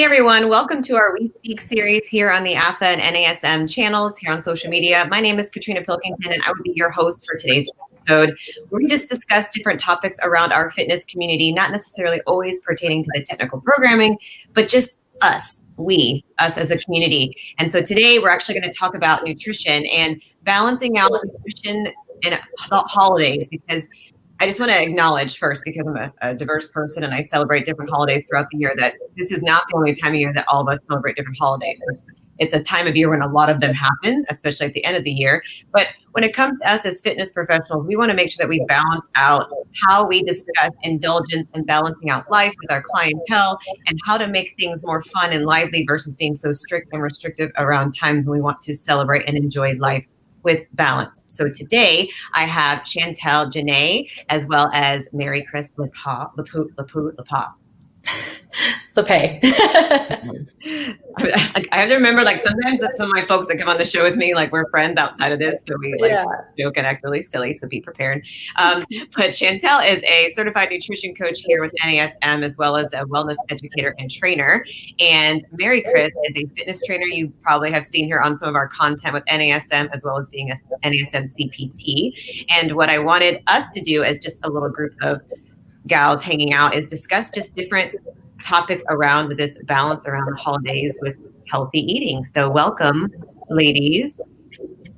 Hey everyone, welcome to our We Speak series here on the AFA and NASM channels here on social media. My name is Katrina Pilkington and I will be your host for today's episode, where we just discuss different topics around our fitness community, not necessarily always pertaining to the technical programming, but just us as a community. And so today we're actually going to talk about nutrition and balancing out nutrition in holidays, because I just want to acknowledge first, because I'm a diverse person and I celebrate different holidays throughout the year, that this is not the only time of year that all of us celebrate different holidays. It's a time of year when a lot of them happen, especially at the end of the year. But when it comes to us as fitness professionals, we want to make sure that we balance out how we discuss indulgence and balancing out life with our clientele, and how to make things more fun and lively versus being so strict and restrictive around times when we want to celebrate and enjoy life with balance. So today I have Chantel Janae, as well as Mary Chris LePay. I have to remember, like, sometimes that some of my folks that come on the show with me, like, we're friends outside of this, so we joke and act really silly, so be prepared. But Chantel is a certified nutrition coach here with NASM, as well as a wellness educator and trainer. And Mary Chris is a fitness trainer. You probably have seen her on some of our content with NASM, as well as being a NASM CPT. And what I wanted us to do as just a little group of gals hanging out is discuss just different topics around this balance around the holidays with healthy eating. So welcome, ladies.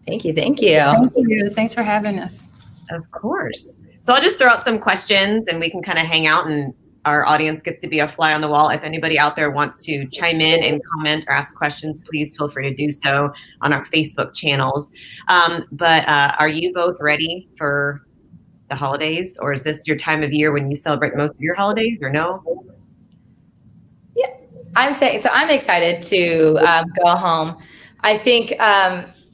Thank you. Thank you. Thanks for having us. Of course. So I'll just throw out some questions and we can kind of hang out, and our audience gets to be a fly on the wall. If anybody out there wants to chime in and comment or ask questions, please feel free to do so on our Facebook channels. But are you both ready for the holidays, or is this your time of year when you celebrate most of your holidays, or no? Yeah, I'm excited to go home. I think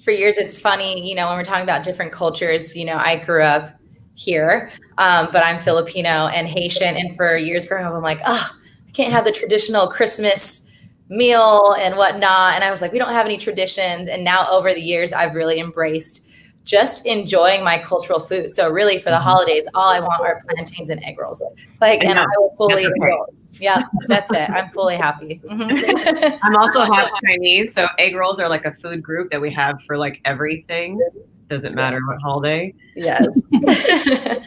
for years it's funny, when we're talking about different cultures, I grew up here, but I'm Filipino and Haitian. And for years growing up, I'm like, I can't have the traditional Christmas meal and whatnot. And I was like, we don't have any traditions. And now over the years, I've really embraced just enjoying my cultural food. So really for the holidays, all I want are plantains and egg rolls. And I will fully indulge. Yeah, that's it. I'm fully happy. I'm also half Chinese, so egg rolls are like a food group that we have for like everything. Doesn't matter what holiday. Yes.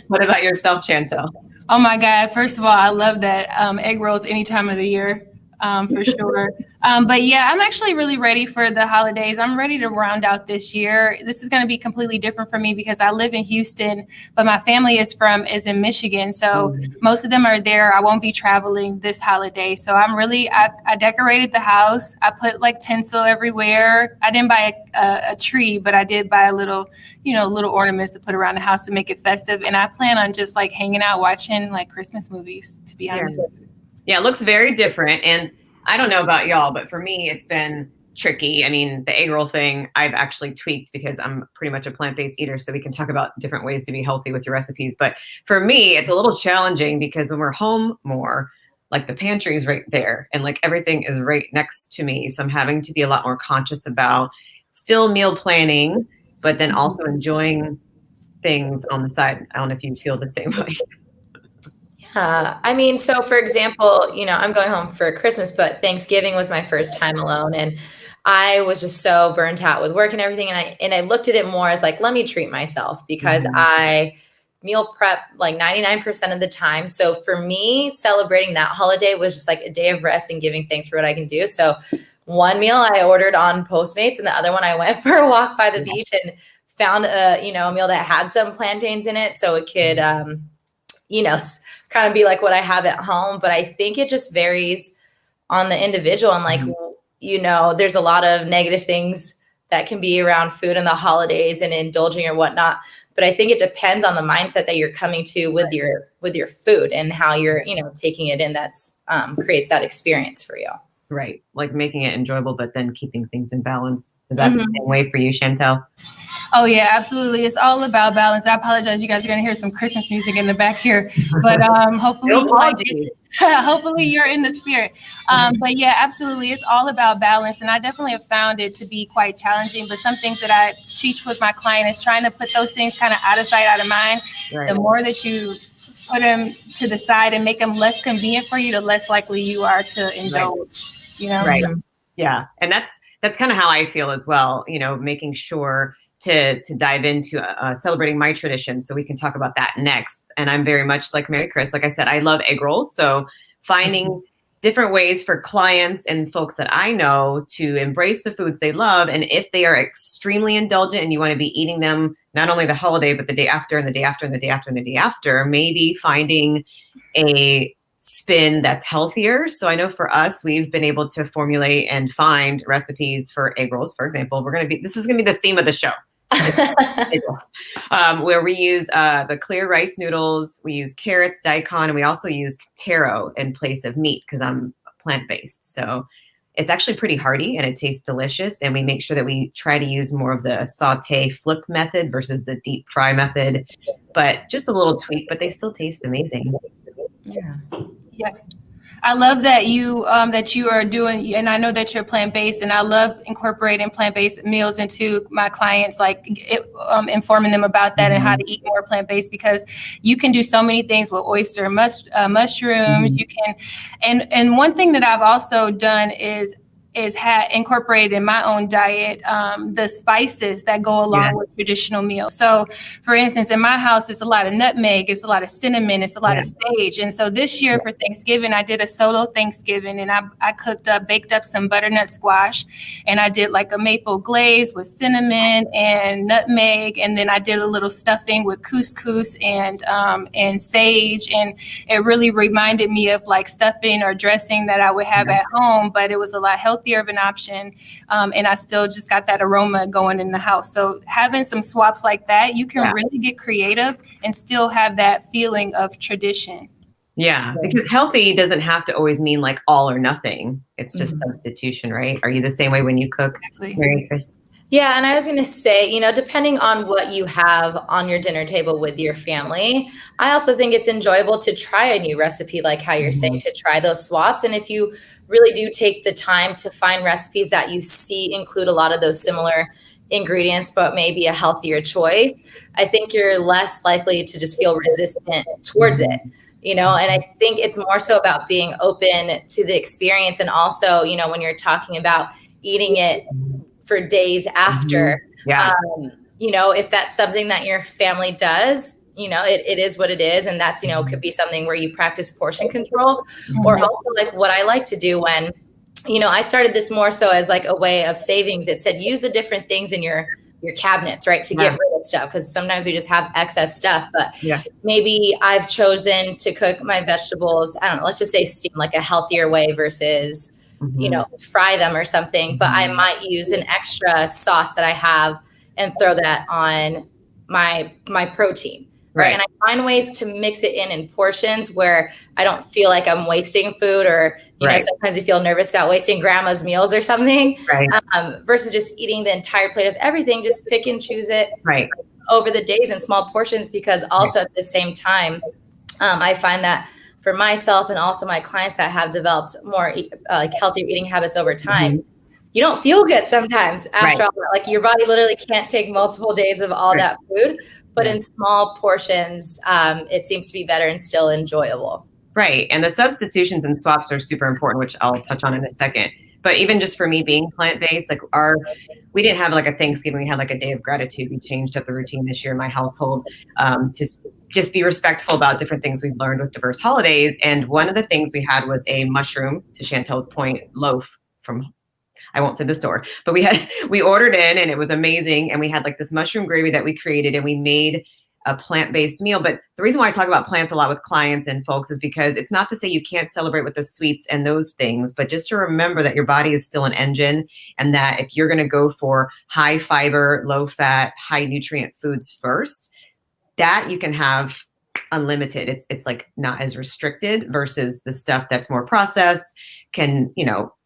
What about yourself, Chantel? Oh my God. First of all, I love that egg rolls any time of the year, for sure. But yeah, I'm actually really ready for the holidays. I'm ready to round out this year. This is going to be completely different for me because I live in Houston, but my family is in Michigan. So most of them are there. I won't be traveling this holiday. So I decorated the house. I put like tinsel everywhere. I didn't buy a tree, but I did buy a little ornaments to put around the house to make it festive. And I plan on just like hanging out, watching like Christmas movies, to be honest. Yeah, it looks very different. And I don't know about y'all, but for me, it's been tricky. I mean, the egg roll thing, I've actually tweaked because I'm pretty much a plant-based eater. So we can talk about different ways to be healthy with your recipes. But for me, it's a little challenging because when we're home more, like the pantry is right there and like everything is right next to me. So I'm having to be a lot more conscious about still meal planning, but then also enjoying things on the side. I don't know if you feel the same way. So for example, I'm going home for Christmas, but Thanksgiving was my first time alone. And I was just so burnt out with work and everything. And I looked at it more as like, let me treat myself, because I meal prep like 99% of the time. So for me, celebrating that holiday was just like a day of rest and giving thanks for what I can do. So one meal I ordered on Postmates, and the other one I went for a walk by the beach and found a meal that had some plantains in it. So it could, kind of be like what I have at home. But I think it just varies on the individual. And like, there's a lot of negative things that can be around food in the holidays and indulging or whatnot. But I think it depends on the mindset that you're coming to with your food and how you're, taking it in. That's creates that experience for you. Right. Like making it enjoyable, but then keeping things in balance. Is that the same way for you, Chantel? Oh, yeah, absolutely. It's all about balance. I apologize. You guys are going to hear some Christmas music in the back here, but hopefully you like it. Hopefully you're in the spirit. But yeah, absolutely. It's all about balance. And I definitely have found it to be quite challenging. But some things that I teach with my client is trying to put those things kind of out of sight, out of mind. Right. The more that you put them to the side and make them less convenient for you, the less likely you are to indulge. you know? Right. Yeah. And that's kind of how I feel as well, making sure to dive into celebrating my traditions. So we can talk about that next. And I'm very much like Mary Chris. Like I said, I love egg rolls. So finding different ways for clients and folks that I know to embrace the foods they love. And if they are extremely indulgent and you want to be eating them, not only the holiday, but the day after and the day after and the day after and the day after, maybe finding a spin that's healthier. So I know for us, we've been able to formulate and find recipes for egg rolls, for example. This is going to be the theme of the show. Where we use the clear rice noodles, we use carrots, daikon, and we also use taro in place of meat because I'm plant-based. So it's actually pretty hearty and it tastes delicious. And we make sure that we try to use more of the saute flip method versus the deep fry method, but just a little tweak, but they still taste amazing. Yeah. I love that you are doing, and I know that you're plant-based, and I love incorporating plant-based meals into my clients, informing them about that and how to eat more plant-based, because you can do so many things with mushrooms. You can, and one thing that I've also done is incorporated in my own diet the spices that go along with traditional meals. So for instance, in my house, it's a lot of nutmeg, it's a lot of cinnamon, it's a lot of sage. And so this year for Thanksgiving, I did a solo Thanksgiving, and I baked up some butternut squash, and I did like a maple glaze with cinnamon and nutmeg. And then I did a little stuffing with couscous and sage. And it really reminded me of like stuffing or dressing that I would have at home, but it was a lot healthier of an option, and I still just got that aroma going in the house. So having some swaps like that, you can really get creative and still have that feeling of tradition. Yeah, because healthy doesn't have to always mean like all or nothing. It's just substitution, right? Are you the same way when you cook, Mary Chris? Yeah, and I was going to say, depending on what you have on your dinner table with your family, I also think it's enjoyable to try a new recipe, like how you're saying, to try those swaps. And if you really do take the time to find recipes that you see include a lot of those similar ingredients, but maybe a healthier choice, I think you're less likely to just feel resistant towards it. And I think it's more so about being open to the experience. And also, when you're talking about eating it for days after, if that's something that your family does, it is what it is. And that's, could be something where you practice portion control, or also like what I like to do when, I started this more so as like a way of savings. It said, use the different things in your cabinets, right, to get rid of stuff, because sometimes we just have excess stuff. But maybe I've chosen to cook my vegetables, I don't know, let's just say steam, like a healthier way versus fry them or something. But I might use an extra sauce that I have and throw that on my protein. Right. And I find ways to mix it in portions where I don't feel like I'm wasting food, or, sometimes you feel nervous about wasting grandma's meals or something, versus just eating the entire plate of everything. Just pick and choose it over the days in small portions, because also at the same time, I find that for myself and also my clients that have developed more like healthier eating habits over time, you don't feel good sometimes after all that. Like your body literally can't take multiple days of all that food, but in small portions, it seems to be better and still enjoyable. Right. And the substitutions and swaps are super important, which I'll touch on in a second. But even just for me being plant-based, like we didn't have like a Thanksgiving, we had like a day of gratitude. We changed up the routine this year in my household, just be respectful about different things we've learned with diverse holidays. And one of the things we had was a mushroom, to Chantel's point, loaf from, I won't say the store, but we ordered in, and it was amazing. And we had like this mushroom gravy that we created, and we made a plant-based meal. But the reason why I talk about plants a lot with clients and folks is because it's not to say you can't celebrate with the sweets and those things, but just to remember that your body is still an engine, and that if you're going to go for high fiber, low fat, high nutrient foods first, that you can have unlimited. It's like not as restricted versus the stuff that's more processed can,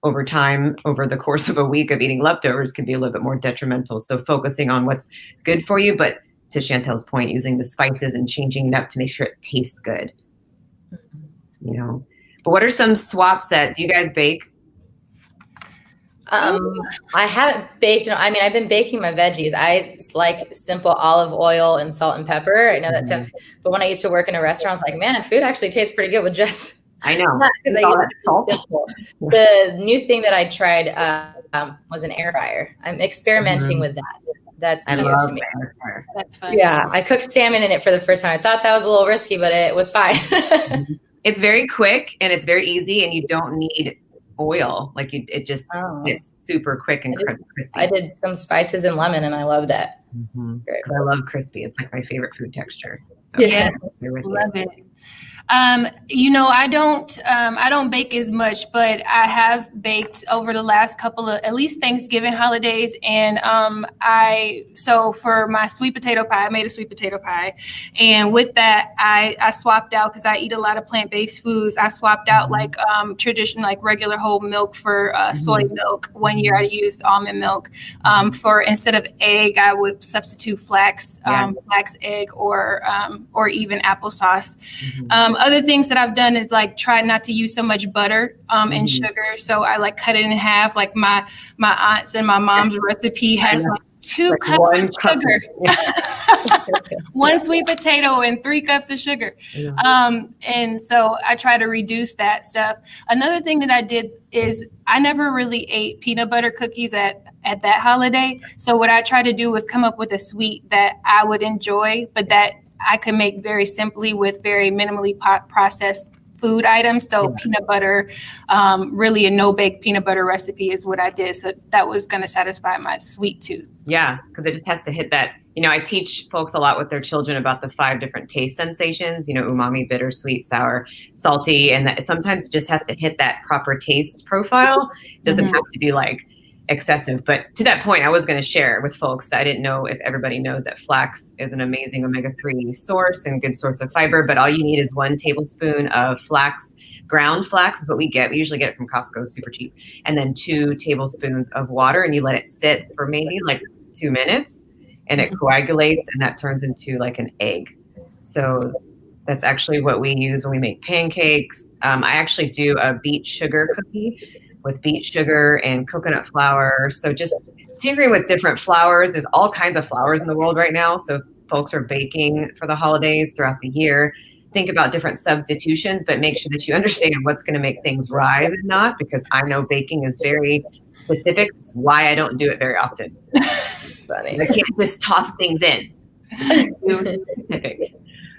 over time, over the course of a week of eating leftovers, can be a little bit more detrimental. So focusing on what's good for you, but to Chantel's point, using the spices and changing it up to make sure it tastes good. But what are some swaps do you guys bake? I haven't baked. I've been baking my veggies. I like simple olive oil and salt and pepper. I know that sounds, but when I used to work in a restaurant, I was like, man, food actually tastes pretty good with just I know because I used to be simple. The new thing that I tried was an air fryer. I'm experimenting with that. That's new to me. That's fun. Yeah, I cooked salmon in it for the first time. I thought that was a little risky, but it was fine. It's very quick and it's very easy, and you don't need oil. Like it's super quick and crispy. I did some spices and lemon, and I loved it. I love crispy. It's like my favorite food texture. So yeah, love it. I don't bake as much, but I have baked over the last couple of, at least Thanksgiving holidays. And so for my sweet potato pie, I made a sweet potato pie. And with that, I swapped out, because I eat a lot of plant-based foods. I swapped out like traditional, like regular whole milk for soy milk. One year I used almond milk. For instead of egg, I would substitute flax egg, or even applesauce. Other things that I've done is like try not to use so much butter and sugar. So I like cut it in half. Like my aunt's and my mom's recipe has like 2 cups of sugar, 1 sweet potato and 3 cups of sugar. And so I try to reduce that stuff. Another thing that I did is I never really ate peanut butter cookies at that holiday. So what I tried to do was come up with a sweet that I would enjoy, but that I could make very simply with very minimally processed food items. So peanut butter, really a no-bake peanut butter recipe is what I did. So that was going to satisfy my sweet tooth. Yeah, because it just has to hit that. I teach folks a lot with their children about the 5 different taste sensations, umami, bitter, sweet, sour, salty. And that sometimes it just has to hit that proper taste profile. It doesn't have to be like excessive. But to that point, I was going to share with folks that I didn't know if everybody knows that flax is an amazing omega-3 source and good source of fiber, but all you need is 1 tablespoon of flax. Ground flax is what we get. We usually get it from Costco, super cheap. And then 2 tablespoons of water, and you let it sit for maybe like 2 minutes, and it coagulates, and that turns into like an egg. So that's actually what we use when we make pancakes. I actually do a beet sugar cookie with beet sugar and coconut flour. So just tinkering with different flours. There's all kinds of flours in the world right now. So folks are baking for the holidays throughout the year. Think about different substitutions, but make sure that you understand what's going to make things rise and not, because I know baking is very specific. It's why I don't do it very often. Funny. I can't just toss things in. Too specific.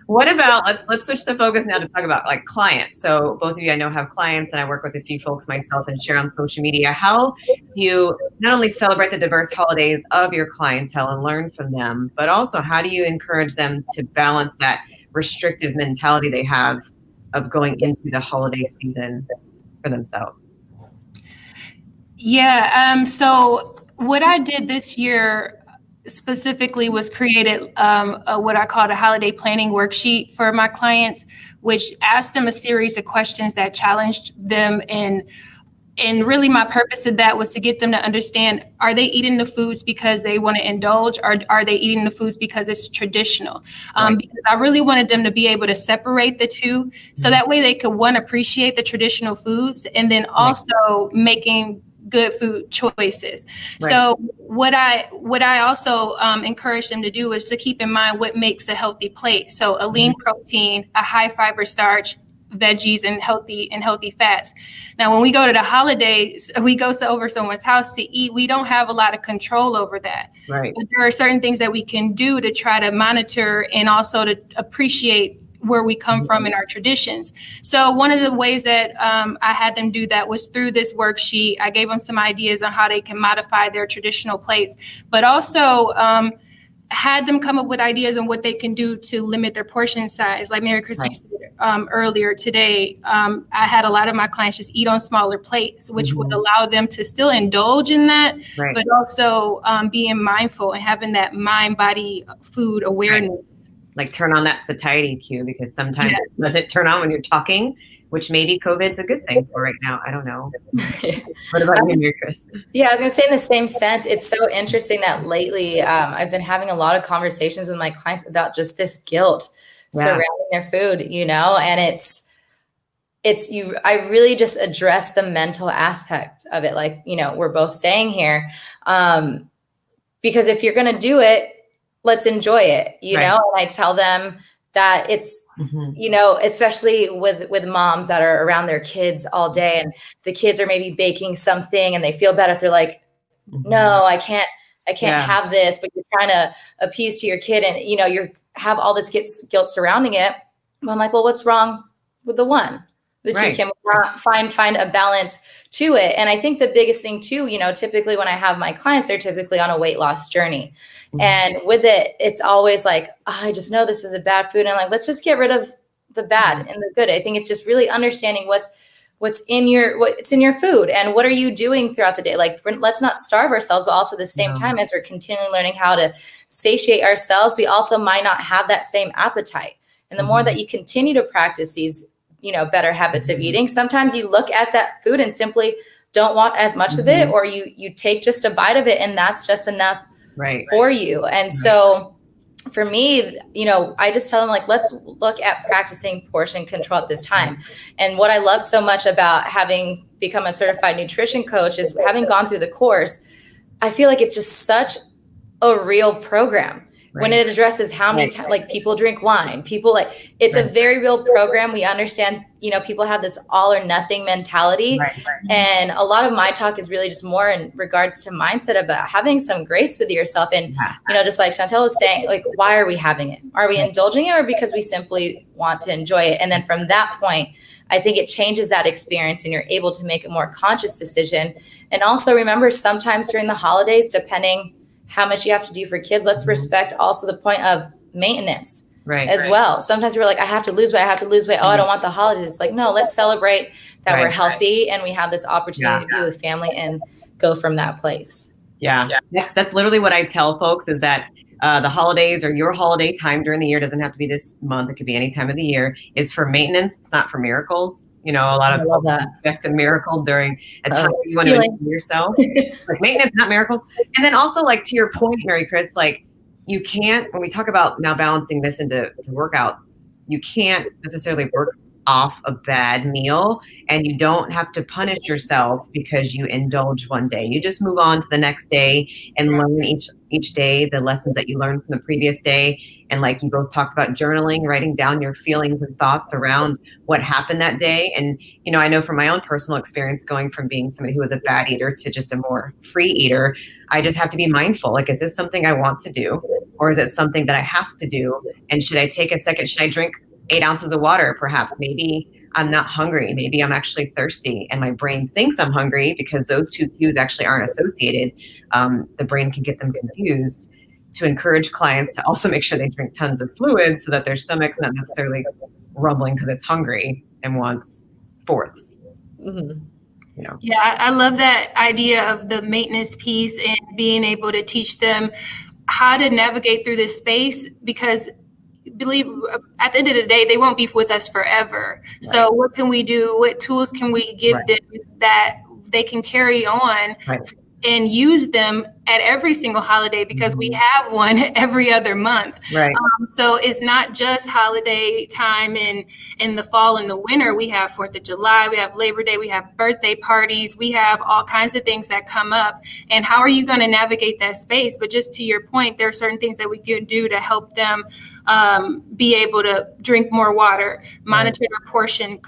What about, let's switch the focus now to talk about like clients. So both of you I know have clients, and I work with a few folks myself and share on social media. How do you not only celebrate the diverse holidays of your clientele and learn from them, but also how do you encourage them to balance that restrictive mentality they have of going into the holiday season for themselves? Yeah. So what I did this year specifically was created what I called a holiday planning worksheet for my clients, which asked them a series of questions that challenged them. And really my purpose of that was to get them to understand, are they eating the foods because they want to indulge, or are they eating the foods because it's traditional? Because I really wanted them to be able to separate the two, so that way they could, one, appreciate the traditional foods, and then also making good food choices. So what I also encourage them to do is to keep in mind what makes a healthy plate. So a lean protein, a high fiber starch, veggies, and healthy fats. Now, when we go to the holidays, we go over someone's house to eat, we don't have a lot of control over that. But there are certain things that we can do to try to monitor and also to appreciate where we come from in our traditions. So one of the ways that I had them do that was through this worksheet. I gave them some ideas on how they can modify their traditional plates, but also had them come up with ideas on what they can do to limit their portion size. Like Mary Christine said earlier today, I had a lot of my clients just eat on smaller plates, which would allow them to still indulge in that, but also being mindful and having that mind-body food awareness. Like turn on that satiety cue, because sometimes it doesn't turn on when you're talking, which maybe COVID's a good thing for right now. I don't know. What about you, Mary Chris? Yeah, I was going to say in the same sense, it's so interesting that lately I've been having a lot of conversations with my clients about just this guilt surrounding their food, and I really just address the mental aspect of it. Like, we're both saying here, because if you're going to do it, let's enjoy it, know, and I tell them that it's, especially with moms that are around their kids all day, and the kids are maybe baking something and they feel bad if they're like, no, I can't have this, but you're trying to appease to your kid, and you have all this guilt surrounding it. But I'm like, well, what's wrong with the one? The two can find a balance to it. And I think the biggest thing too, typically when I have my clients, they're typically on a weight loss journey. And with it, it's always like, oh, I just know this is a bad food. And I'm like, let's just get rid of the bad and the good. I think it's just really understanding what's in your food and what are you doing throughout the day. Like, let's not starve ourselves, but also at the same time, as we're continually learning how to satiate ourselves, we also might not have that same appetite. And the more that you continue to practice these, better habits of eating, sometimes you look at that food and simply don't want as much of it, or you take just a bite of it and that's just enough for you. And so for me, I just tell them, like, let's look at practicing portion control at this time. And what I love so much about having become a certified nutrition coach is having gone through the course, I feel like it's just such a real program. When it addresses how many times, like, people drink wine, it's a very real program. We understand, people have this all or nothing mentality. And a lot of my talk is really just more in regards to mindset about having some grace with yourself. And, just like Chantel was saying, like, why are we having it? Are we indulging it, or because we simply want to enjoy it? And then from that point, I think it changes that experience and you're able to make a more conscious decision. And also remember, sometimes during the holidays, depending how much you have to do for kids, let's respect also the point of maintenance as well. Sometimes we're like, I have to lose weight. Oh, I don't want the holidays. It's like, no, let's celebrate that we're healthy and we have this opportunity to be with family and go from that place. That's literally what I tell folks, is that the holidays, or your holiday time during the year, doesn't have to be this month. It could be any time of the year, is for maintenance. It's not for miracles. A lot of people expect a miracle during a time you want to enjoy yourself. Like, maintenance, not miracles. And then also, like, to your point, Mary Chris, like, you can't, when we talk about now balancing this into workouts, you can't necessarily work off a bad meal, and you don't have to punish yourself because you indulge one day. You just move on to the next day and learn each day the lessons that you learned from the previous day. And like you both talked about, journaling, writing down your feelings and thoughts around what happened that day. And, I know from my own personal experience, going from being somebody who was a bad eater to just a more free eater, I just have to be mindful. Like, is this something I want to do, or is it something that I have to do? And should I take a second? Should I drink 8 ounces of water? Perhaps, maybe I'm not hungry. Maybe I'm actually thirsty, and my brain thinks I'm hungry, because those two cues actually aren't associated. The brain can get them confused. To encourage clients to also make sure they drink tons of fluids, so that their stomach's not necessarily rumbling because it's hungry and wants fourths. I love that idea of the maintenance piece and being able to teach them how to navigate through this space, because believe at the end of the day, they won't be with us forever. So what can we do? What tools can we give them that they can carry on and use them at every single holiday, because we have one every other month. So it's not just holiday time in the fall and the winter. We have 4th of July, we have Labor Day, we have birthday parties, we have all kinds of things that come up. And how are you going to navigate that space? But just to your point, there are certain things that we can do to help them be able to drink more water, monitor their portion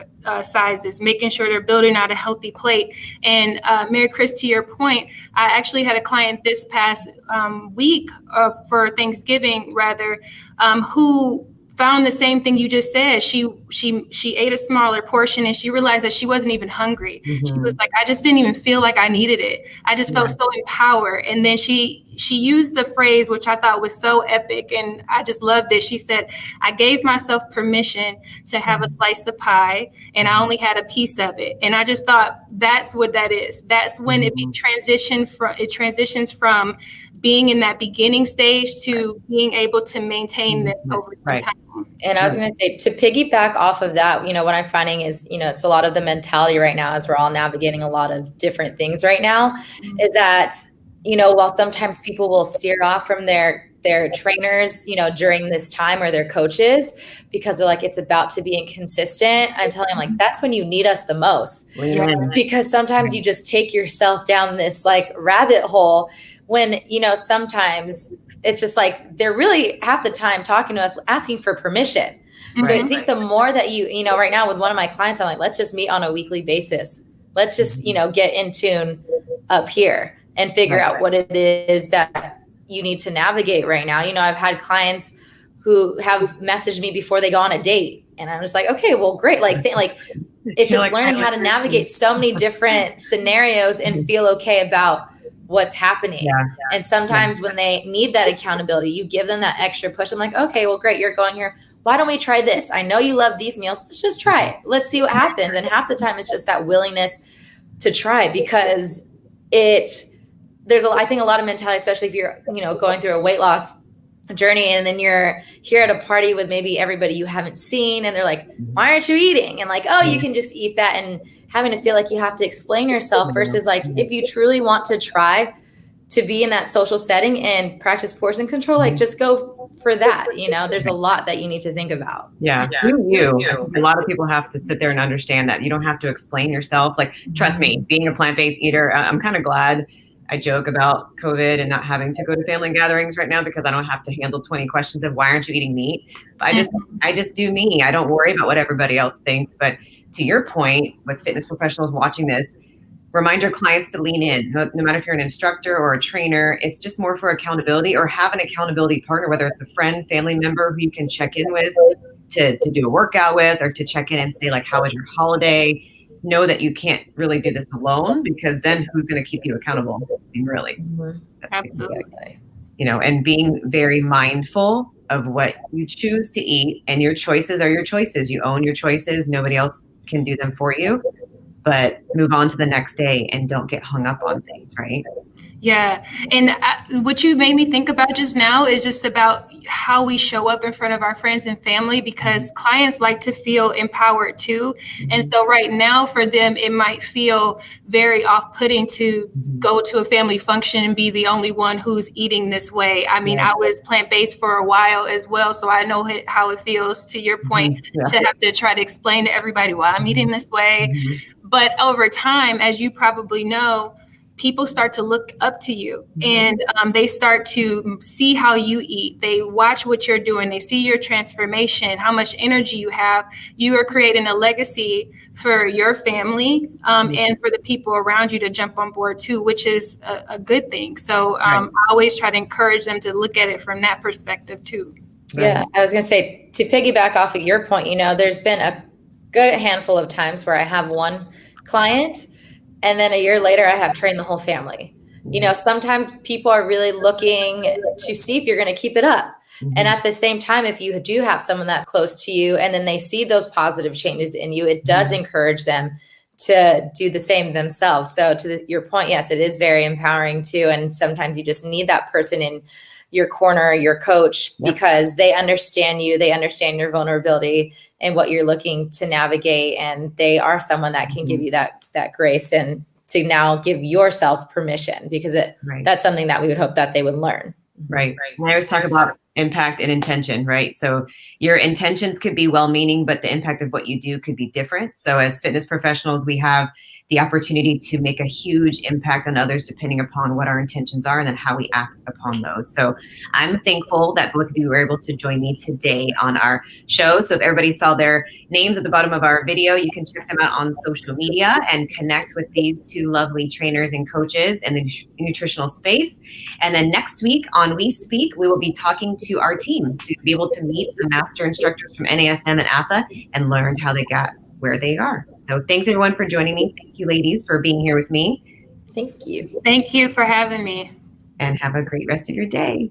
sizes, making sure they're building out a healthy plate. And Mary Chris, to your point, I actually had a client this past week for Thanksgiving, who found the same thing you just said. She ate a smaller portion, and she realized that she wasn't even hungry. She was like, I just didn't even feel like I needed it. I just felt so empowered. And then she used the phrase, which I thought was so epic, and I just loved it. She said, I gave myself permission to have a slice of pie, and I only had a piece of it. And I just thought, that's what that is. That's when it transitions from being in that beginning stage to being able to maintain this over time. And I was going to say, to piggyback off of that, what I'm finding is, it's a lot of the mentality right now, as we're all navigating a lot of different things right now, is that, while sometimes people will steer off from their trainers, during this time, or their coaches, because they're like, it's about to be inconsistent. I'm telling them, like, that's when you need us the most, because sometimes you just take yourself down this like rabbit hole when, sometimes it's just like they're really half the time talking to us, asking for permission. So I think the more that you know, right now with one of my clients, I'm like, let's just meet on a weekly basis. Let's just, you know, get in tune up here and figure out what it is that you need to navigate right now. You know, I've had clients who have messaged me before they go on a date, and I'm just like, okay, well, great. Like it's just learning how to navigate so many different scenarios and feel okay about what's happening. And sometimes when they need that accountability, you give them that extra push. I'm like, okay, well, great. You're going here. Why don't we try this? I know you love these meals. Let's just try it. Let's see what happens. And half the time it's just that willingness to try, because I think a lot of mentality, especially if you're, you know, going through a weight loss journey and then you're here at a party with maybe everybody you haven't seen and they're like, why aren't you eating? And like, oh, you can just eat that, and having to feel like you have to explain yourself versus like, if you truly want to try to be in that social setting and practice portion control, like just go for that. You know, there's a lot that you need to think about. A lot of people have to sit there and understand that you don't have to explain yourself. Like, trust me, being a plant-based eater, I'm kind of glad. I joke about COVID and not having to go to family gatherings right now because I don't have to handle 20 questions of why aren't you eating meat? But I just do me. I don't worry about what everybody else thinks. But to your point, with fitness professionals watching this, remind your clients to lean in. No matter if you're an instructor or a trainer, it's just more for accountability, or have an accountability partner, whether it's a friend, family member who you can check in with to do a workout with, or to check in and say, like, how was your holiday? Know that you can't really do this alone, because then who's going to keep you accountable? Really. Absolutely. You know, and being very mindful of what you choose to eat, and your choices are your choices. You own your choices. Nobody else can do them for you. But move on to the next day and don't get hung up on things, right? Yeah. And what you made me think about just now is just about how we show up in front of our friends and family, because clients like to feel empowered too. And so right now for them, it might feel very off-putting to go to a family function and be the only one who's eating this way. I mean, I was plant-based for a while as well, so I know how it feels, to your point, to have to try to explain to everybody why I'm eating this way. But over time, as you probably know, people start to look up to you, and they start to see how you eat. They watch what you're doing. They see your transformation, how much energy you have. You are creating a legacy for your family and for the people around you to jump on board too, which is a good thing. So I always try to encourage them to look at it from that perspective too. Yeah, I was going to say, to piggyback off of your point, you know, there's been a good handful of times where I have one client, and then a year later, I have trained the whole family. You know, sometimes people are really looking to see if you're going to keep it up. And at the same time, if you do have someone that's close to you and then they see those positive changes in you, it does encourage them to do the same themselves. So to your point, yes, it is very empowering too. And sometimes you just need that person in your corner, your coach, because they understand you, they understand your vulnerability and what you're looking to navigate. And they are someone that can give you that grace and to now give yourself permission, because that's something that we would hope that they would learn. Right. I always talk about impact and intention, right? So your intentions could be well-meaning, but the impact of what you do could be different. So as fitness professionals, we have the opportunity to make a huge impact on others depending upon what our intentions are and then how we act upon those. So I'm thankful that both of you were able to join me today on our show. So if everybody saw their names at the bottom of our video, you can check them out on social media and connect with these two lovely trainers and coaches in the nutritional space. And then next week on We Speak, we will be talking to our team to be able to meet some master instructors from NASM and AFA and learn how they got where they are. So thanks everyone for joining me. Thank you ladies for being here with me. Thank you. Thank you for having me. And have a great rest of your day.